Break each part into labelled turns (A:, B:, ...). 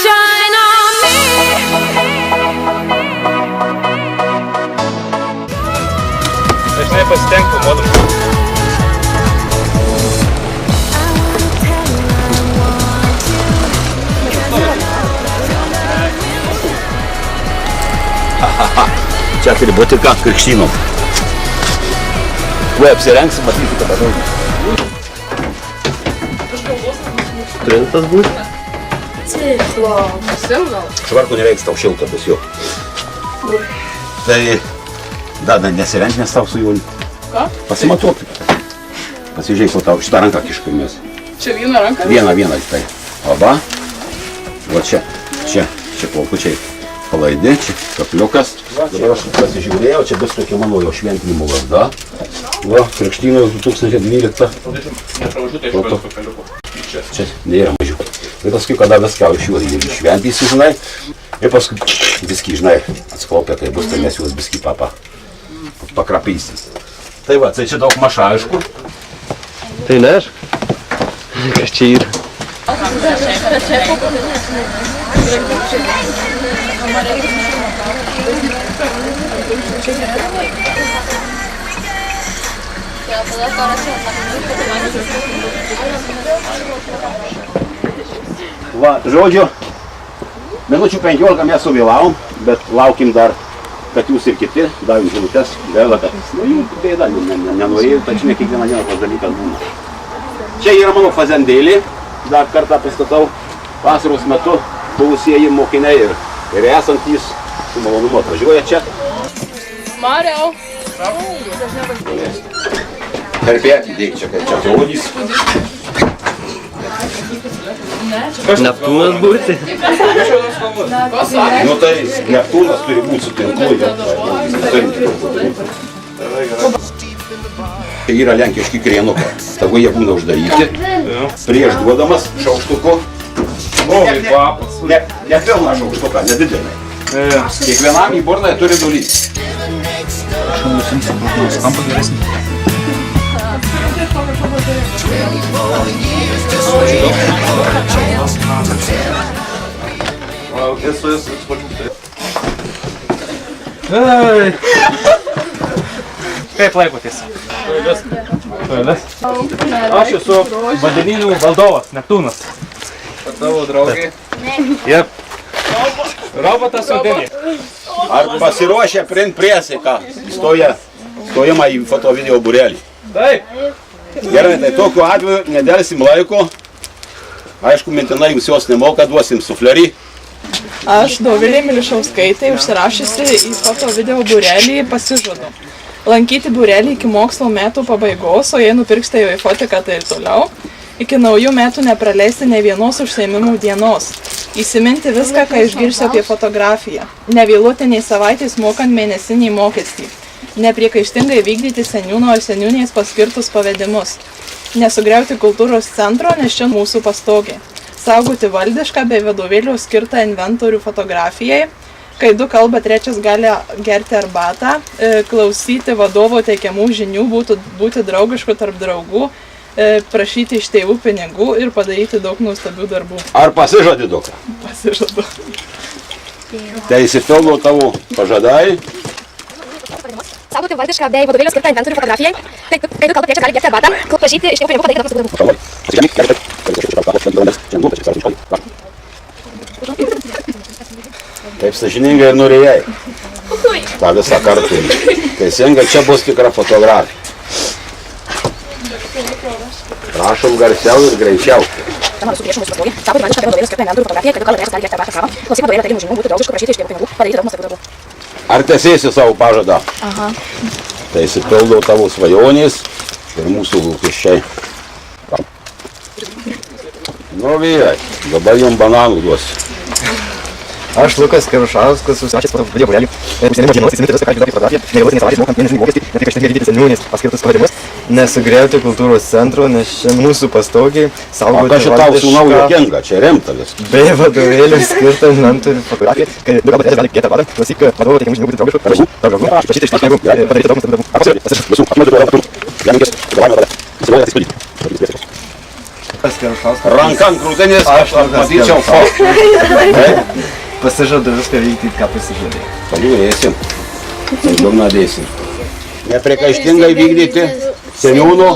A: sunshine on me.
B: Dažnai pasitenk filmuodama.
C: Čia turi būti ką krikštynom. Tuoj apsirengsim, matyti kada daug. Trintas būti? Švarku nereiks tau šilto bus jau. Tai Dada nesirenk, nes tau su Joni.
D: Ką?
C: Pasimatuok. Pasižiūrėk, po tau šitą ranką kiškamės.
D: Čia vieną ranką?
C: Vieną, tai. Oba. Va čia plaukučiai palaidi, čia kapliukas. Dabar aš pasižiūrėjau, čia bus tokia mano jo šventinimo varda. Va, krikštynos 2012. Čia nėra mažiau. Ir paskui, kada viską iš jų šventysi, žinai, ir paskui viskį, žinai, atsklaupia, kai bus, tai mes juos viskį pakrapysis. Tai va, tai čia daug maža, aišku.
E: Tai ne aš? Kas čia yra?
C: Va, žodžiu, minučių 15 mes suvėlavom, bet laukim dar, kad jūs ir kiti davim žinutės, gaila, kad jų bėda, nenorėjau, tačiau ne kiekvieną dieną tas dalykas būna. Čia yra mano fazendėlė, dar kartą pristatau, vasaros metu buvusieji mokiniai ir esantys su malonumu atvažiuoja čia.
D: Mariau.
C: Tarpė, dėk čia, kad čia rodys.
E: Neptūnas būti?
C: Nu tai Neptūnas turi būti su tinklu. Tai yra lenkiški krėnukai. Tagu jie būna uždaryti. Prieš duodamas šaukštuku. Ne pilną šaukštuką, nedidelį. Kiekvienam į burną turi dalyti.
B: Kaip laikotės? Aš esu vandenynų valdovas, Neptūnas.
E: Tavo draugai?
B: Jep. Robotas vandenį.
C: Ar pasiruošę priimt priesaiką stojimą į foto video būrelį?
B: Taip.
C: Gerai, tai tokiu atveju nedelsim laiko. Aišku, mintinai jums jos nemoka, duosim suflerį.
D: Aš Dovilė Milišauskaitė užsirašysi į foto video būrelį pasižadu. Lankyti būrelį iki mokslo metų pabaigos, o jei nupirksite jau į fotiką, tai ir toliau. Iki naujų metų nepraleisti ne vienos užsiėmimų dienos. Įsiminti viską, ką išgirsite apie fotografiją. Nevėluoti nei savaitės mokant mėnesinį mokestį. Nepriekaištingai vykdyti seniūno ar seniūnės paskirtus pavedimus. Nesugriauti kultūros centro, nes čia mūsų pastogė. Saugoti valdišką bei vadovėlių skirtą inventorių fotografijai. Kai du kalba, trečias gali gerti arbatą. Klausyti vadovo teikiamų žinių, būti draugišku tarp draugų. Prašyti iš tėvų pinigų ir padaryti daug nuostabių darbų.
C: Ar pasižadi, dukra?
D: Pasižadu.
C: Tai įsipildo tavo pažadai.
F: Saugoti valdišką bei vadovėlių skirtą inventorių fotografijai. Kai du kalba, trečias gali gerti arbatą. Prašyti iš tėvų pinigų, padaryti daug nuostabių darbų.
C: Taip sąžiningai ir norėjai. Ta visą kartą. Teisingai, čia bus tikra fotografija. Prašom garsiau ir greičiau.
F: Saugoti valdišką bei vadovėlių skirtą inventorių fotografijai. Kai du kalba, trečias gali gerti arbatą. Klausyti vadovėlių teikiamų žinių, būti draugišku, prašyti iš tėvų pinigų, padaryti daug nuostabių darbų.
C: Ar tęsėsi savo pažadą?
F: Aha.
C: Tai įsipildo tavo svajonės ir mūsų lūkesčiai. Nu vyrai, dabar jums bananų duosiu.
E: Aš Lukas Karušauskas, užsirašęs foto video būrelį. Užsienimo dienos įsiminti viską, ką žinau apie fotografiją. Nevėluoti nei savaitės mokant mėnesinį mokestį, nepriekaištingai vykdyti seniūnės paskirtus pavedimus. Nesugriauti kultūros centro, nes čia mūsų pastogiai. Saugoti
C: O ką šitau su naujo kenga, čia remta vis.
E: Bei vadovėlių skirtą inventorių fotografiją. Kai du kalba, trečias gali gerti arbatą. Klausyk vadovo teikiamų žinių, būti draugišku, prašyti iš tėvų pinigų, padaryti daug nuostabių darbų.
C: Ranka ant krūtinės,
E: Aš
C: kad matyčiau foto.
E: Pasižadu viską vykdyti, ką pasižadėjai.
C: Pažiūrėsim. Durnadėsim. Nepriekaištingai vykdyti seniūnų.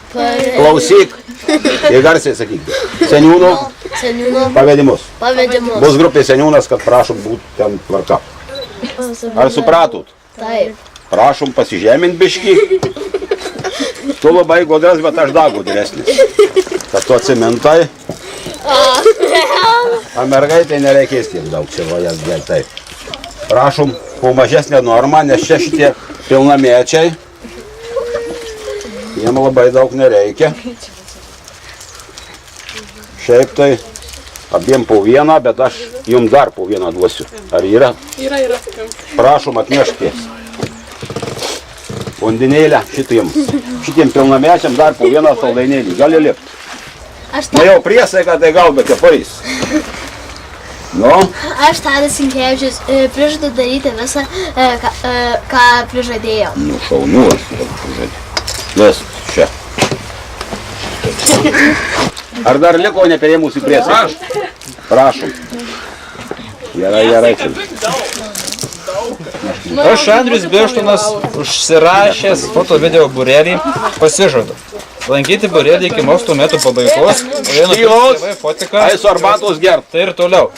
C: Klausyk. Ir garsiai sakyk. Seniūnų pavedimus. Bus grupė seniūnas, kad prašom būti ten tvarka. Ar supratot?
A: Taip.
C: Prašom pasižemint biškį. Tu labai godras, bet aš dar gudresnis. Kad tu atsimintai. A mergaitai nereikės tiek daug čia vajas dėl taip. Prašom, po mažesnę normą, nes čia šitie pilnamečiai. Jiem labai daug nereikia. Šiaip tai abiem po vieną, bet aš jums dar po vieną duosiu. Ar yra?
D: Yra.
C: Prašom atnešti. Vandenėlę šitiem pilnamečiam dar po vieną saldainėlį. Gali lipti. Na jau priesaika, tai gal be kepais. Nu?
A: Aš Tadas Sinkevičius prižadu daryti visą, ką prižadėjau.
C: Nu, šaunu, aš prižadėjau. Vis, čia. Ar dar liko neperėmusi priesaiką? Prašom. Gerai.
B: Aš Andrius Birštonas užsirašęs foto video būrelį pasižadu. Lankyti būrelį iki mokslo metų pabaigos, o jei nupirks tėvai fotiką,
C: Ai su arbatos gert.
B: tai ir toliau.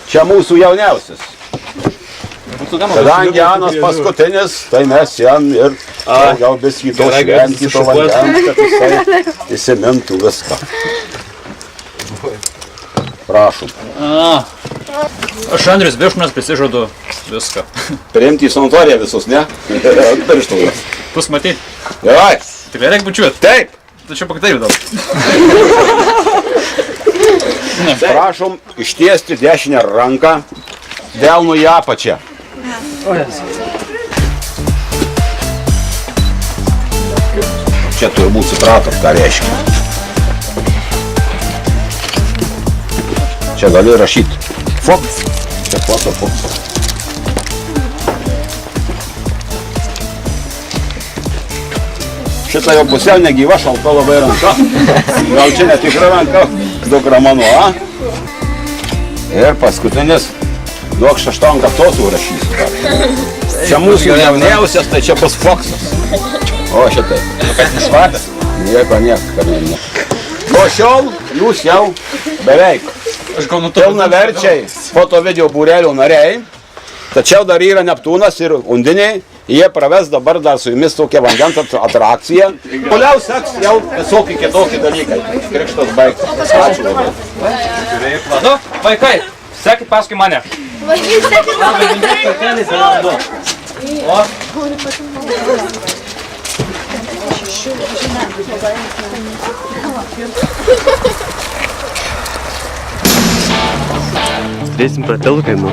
C: Čia mūsų jauniausias. Kadangi Anas paskutinis, tai mes jam ir gal biskį to šventį, to vandens, kad jisai įsimintų viską. Prašom.
B: Aš Andrius Birštonas prisižadu viską.
C: Priimti į sanatoriją visus, ne? Pirštulas.
B: Pus matyt.
C: Gerai.
B: Tikrai reikia bučiuot.
C: Taip.
B: Tačiau paktaip daug.
C: Prašom ištiesti dešinę ranką, delnu į apačią. Čia turbūt supratot, ką reiškia. Čia gali rašyti. Fox. Čia foto Fox. Šitą jau pusiau negyva, šalta labai ranka. Gal čia netikra ranka, dukra mano, a? Ir paskutinis, duok šeštom kartos užrašysiu. Čia mūsų jauniausias, tai čia bus Foxas. O šitai, kad išvatęs? Nieko. O šiol jūs jau beveik pilnaverčiai foto video būrelio nariai, tačiau dar yra Neptūnas ir Undiniai. Jie praves dabar dar su jumis tokią vandens atrakciją. Toliau seks jau visokie kitokie dalykai. Krikštas baigtas. Ačiū labai.
B: Nu, vaikai, sekit paskui mane.
E: Dėsim pratelkai, nu.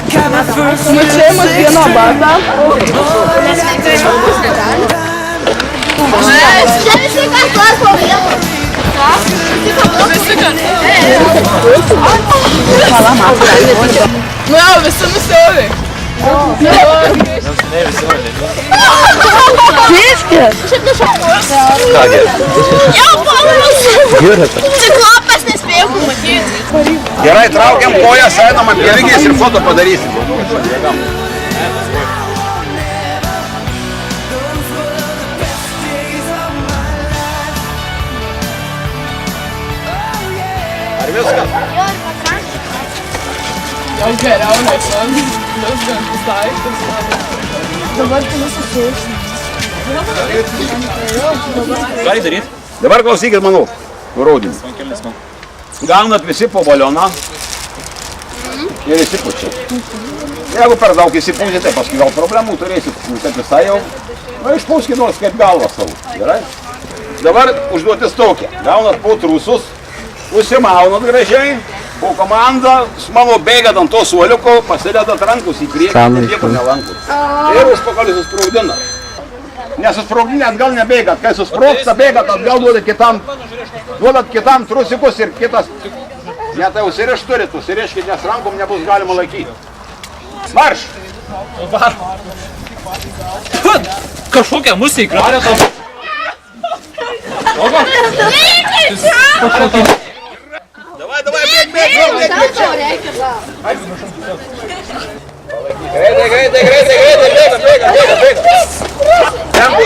D: Nučiaimus vieną batą.
A: Čia visi kartu po vieną.
D: Visi kartu. Nu jau, visi nusiauvė.
E: Kągi.
A: Jau pavarus. Ciklopas nespėjo pamatyti.
C: Gerai, traukiam kojas, einam ant pėlygės ir foto padarysim. Ar viskas?
D: Jau geriau, nes man viskas daiktas.
A: Dabar tu nususėsi.
B: Ką daryt?
C: Dabar klausykit manau, nurodymų. Gaunat visi po balioną ir įsipučiat. Jeigu per daug įsipūsite, tai paskui gal problemų turėsit, kad visai jau, išpūskit nors kaip galvą savo, gerai? Dabar užduotis tokia, gaunat po trusus, užsimaunat gražiai, po komandą, mano bėgat ant to suoliuko, pasidedat rankus į priekį, nieko nelankut. Ir užpakalį suspraudinat. Nesusprogdinę atgal nebėgat. Kai susprogsta, bėgat atgal, duodat kitam trusikus ir kitas. Ne, tai užsiriš turit, užsiriškit, nes rankom nebus galima laikyti. Marš!
B: Kažkokia musika.
C: Давай, бėg! Greitai, bėga. Tempu.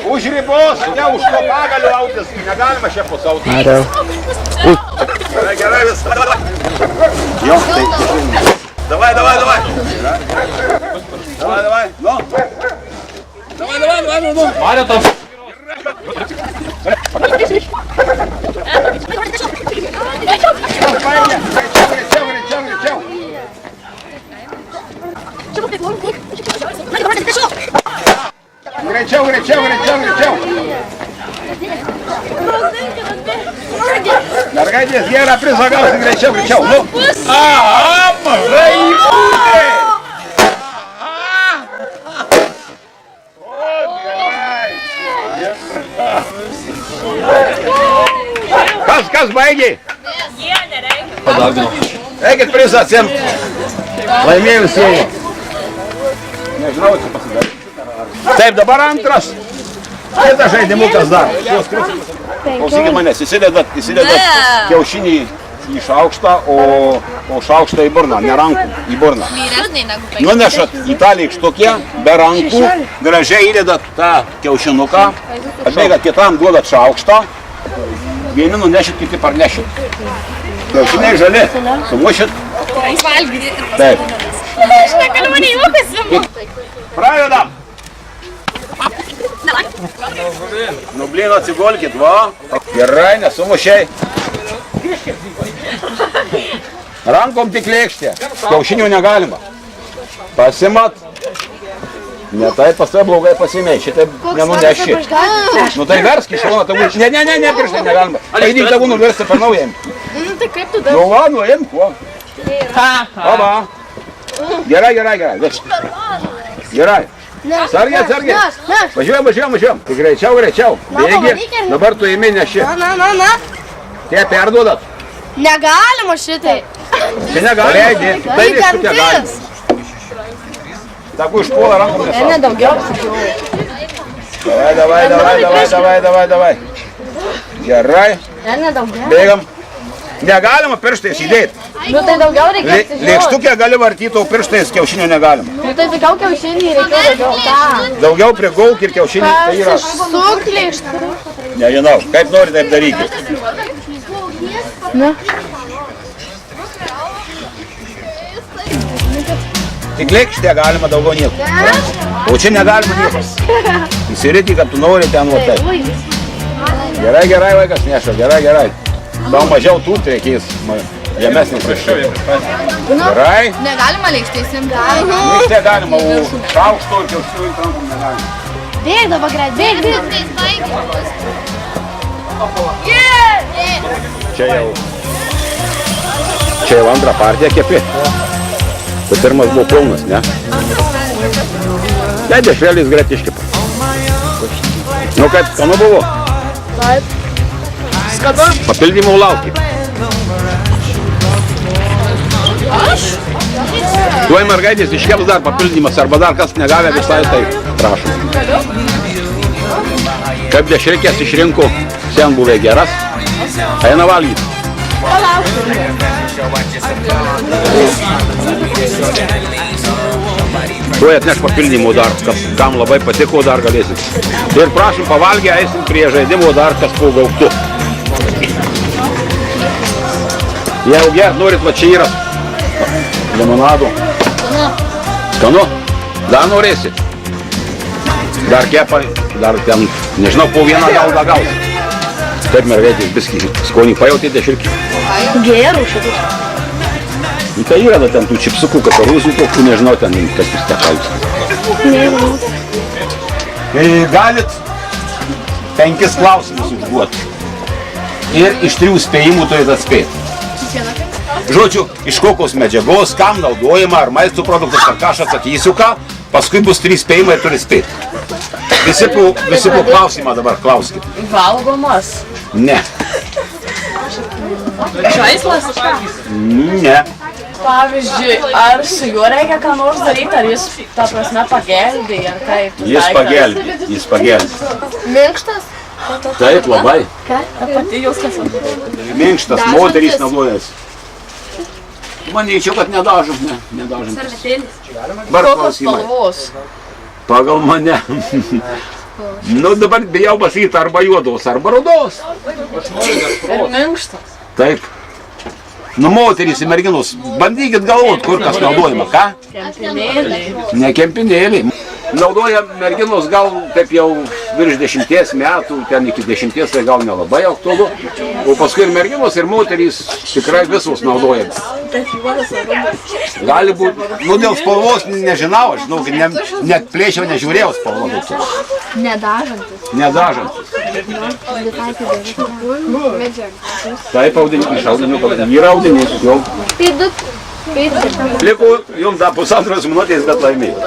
C: Už ribos, ne už to pagaliu autis. Negalima čia pusautis. Gerai, viską. Jo, tai. Давай. Давай. Ну. Давай.
B: Mario, tam.
C: Greičiau. Mergaitės gerą prizą gausi greičiau. Nu. Mažai įpūtė. Kas baigė? Eikit prizą atsimt. Laimėjusieji. Nežinau, čia pasidaryti. Taip, dabar antras. Kitas žaidimukas dar. Klausykit manęs, įsidedat kiaušinį į šaukštą, o šaukštą į burną, ne rankų, į burną. Nunešat į tą lėkštukę, be rankų, gražiai įdedat tą kiaušinuką, atbėgat kitam, duodat šaukštą, vieni nunešit, kiti parnešit. Kiaušiniai žali, sumušit. Taip. Pradedam. Nu, blin, atsigolkit, va. Gerai, nesumušiai. Rankom tik lėkštė. Kiaušinių negalima. Pasimat. Ne taip pas tave blogai pasimei. Šitaip nenuneši. Nu tai versk iš šono. Ne, pirštai negalima. Eidink tavų nuversti per naują.
A: Tai kaip tu dar?
C: Nu va, nuėjim, kuo. Aba. Gerai. Gerai. Sargiai. Važiuojam. Tai greičiau. Bėgi. Dabar tu įmi neši.
A: Na.
C: Tie perduodat.
A: Negalima šitai.
C: Čia negali. Tai lėkštutė galima. Taku išpuola rankom nesau.
A: Ne daugiau.
C: Davai. Gerai.
A: Ne daugiau.
C: Bėgam. Negalima pirštais įdėti.
A: Nu tai daugiau reikia.
C: Lėkštukę gali vartyti, o pirštais kiaušinio negalima.
A: Nu tai daugiau kiaušinį reikia daugiau.
C: Daugiau prigauk ir kiaušinį tai yra.
A: Suklėšta.
C: Nežinau, kaip nori, taip darykit.
A: Na.
C: Tik lėkštė galima daugiau nieko. O čia negalima nieko. Įsirėti, kad tu nori ten va taip. Gerai, vaikas neša, gerai. Tau mažiau tų reikės, žemesnis virščiai. Gerai.
A: Negalima lėkštės imti.
C: Lėkštė galima, o šaukšto ir kiaušinių rankom negalima.
A: Bėg dabar greit, bėg.
C: Čia jau antrą partiją kepi. Tai pirmas buvo pilnas, ne? Ne, dešrėlis greit iškepa. Nu kaip, skanu buvo?
A: Taip. Skanu?
C: Papildymų lauki. Tuoj mergaitės iškeps dar papildymas, arba dar kas negavę visai, tai prašom. Kaip dešrikės išrinko, sen buvę geras, eina valgyti. Tuoj atneš papildymų dar, kas kam labai patiko, dar galėsit. Ir prašom, pavalgę, eisim prie žaidimo dar kas po gauktu. Jeigu gert norit, va čia yra limonado. Skanu? Dar norėsi? Dar kepa, dar ten, nežinau, po vieną gaudą gausi. Taip mergaitės biskį skonį pajautėte širkį.
A: Gerų šitus.
C: Tai yra da ten tų čipsukų, kaparūzų, kokių, nežinau, ten kas jūs tepalus. Galit 5 klausimus užduoti. Ir iš 3 spėjimų turite atspėti. Žodžiu, iš kokios medžiagos, kam naudojama, ar maisto produktas, ar ką aš atsakysiu ką, paskui bus 3 spėjimai ir turi spėti. Visi po klausimą dabar klauskit.
D: Valgomas.
C: Ne.
D: Žaislas?
C: Ne.
D: Pavyzdžiui, ar su juo reikia ką nors daryti, ar jis, ta prasme, pagelbė, ar kaip?
C: Jis pagelbė.
A: Minkštas?
C: Taip, labai.
D: Pati jūs kas?
C: Minkštas, moterys naudojasi. Manyčiau, kad nedažom, ne, nedažom. Dabar
D: Kokios
C: klausimai.
D: spalvos?
C: Pagal mane. Nu, dabar bijau pasakyti arba juodos, arba rudos.
D: Ir minkštas.
C: Taip. Nu, moterys ir merginos, bandykit galvot, kur kas naudojama, ką?
D: Kempinėliai.
C: Ne kempinėliai. Naudoja merginos gal taip jau virš 10 metų, ten iki 10 tai gal nelabai aktualu. O paskui ir merginos, ir moterys tikrai visos naudoja. Gali būti, nu dėl spalvos nežinau, aš žinau, kad net plėšiau nežiūrėjau spalvos.
A: Nedažantis.
C: Nedažantis.
A: Medžiaga.
C: Taip, audinys, iš audinių pavadinį. Yra audinys, jau.
A: Tai du.
C: Liko jums dar pusantros minutės, bet laimėjau.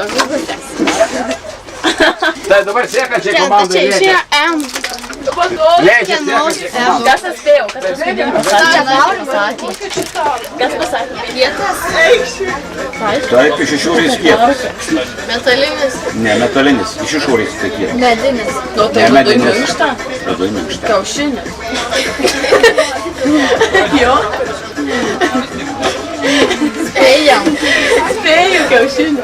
C: Tai dabar sekančiai komandai leidžia.
A: M.
C: Leidžia sekančiai komandai.
D: Kas atspėjau? Kas atspėjau?
A: Čia Lauris sakė.
D: Kas pasakė?
A: Kietas.
C: Taip, iš išorės kietas.
A: Metalinis.
C: Ne, metalinis, iš išorės tai kietas.
A: Medinis.
D: Nu, tai
C: Ne,
D: vidui
C: medinis.
D: minkšta.
C: Labai minkšta.
D: Kiaušinis. Jo.
A: Spėjam.
D: Spėjau kiaušinį.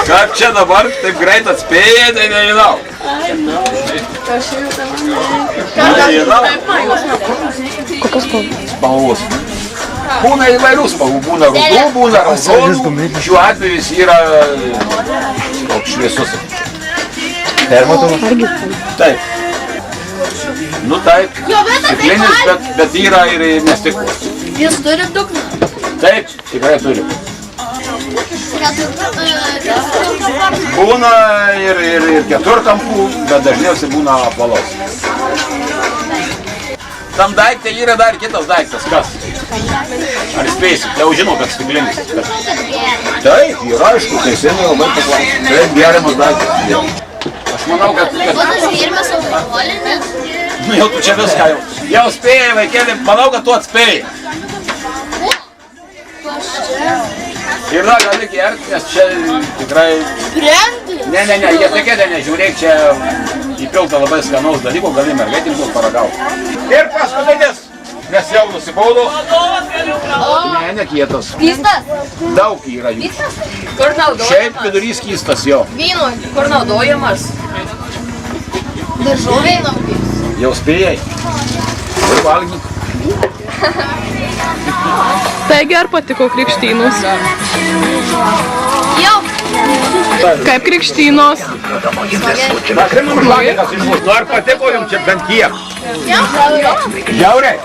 C: Kaip čia dabar taip greit atspėjai, tai nežinau.
D: Kiaušinių tam.
C: Nežinau. Spalvos. Būna įvairių spalvų, būna rudų, būna raudonų. Šiuo atveju jis yra toks šviesus.
E: Permatoma.
C: Taip. Nu taip, stiklinis, bet yra ir nestiklus.
A: Jis turi dugną.
C: Taip, tikrai turi. Būna ir keturkampų, bet dažniausiai būna apvalos. Tam daikte yra dar kitas daiktas, kas? Ar spėsit? Jau žinau, kad stiklinis. Taip, yra aišku, tai seniai labai paklausė. Taip, geriamas daiktas. Aš manau, kad...
A: Būtas gėrimas alkoholinis.
C: Nu jau tu čia viską jau. Jau spėjai, vaikėlį, manau, kad tu atspėjai. Ir dar gali gerti, nes čia tikrai...
A: Brandis.
C: Ne, jie tikėtai nežiūrėk, čia įpilta labai skanaus dalyko, gali mergaitėms bus paragauti. Ir paskutinis, nes jau nusibaudo. Ne kietas.
A: Skystas.
C: Daug yra jų.
D: Kur naudojamas?
C: Šiaip vidurys skystas jo.
A: Vyno.
D: Kur naudojamas?
A: Daržoviai naudys.
C: Jau spėjai. Ir valgyk.
D: Taigi ar patiko krikštynus?
A: Jau.
D: Kaip krikštynos?
C: Aš žinau, žvakikas iš mūsų. Nu ar patiko jums čia bent kiek?
A: Jau.
C: Žiauriai?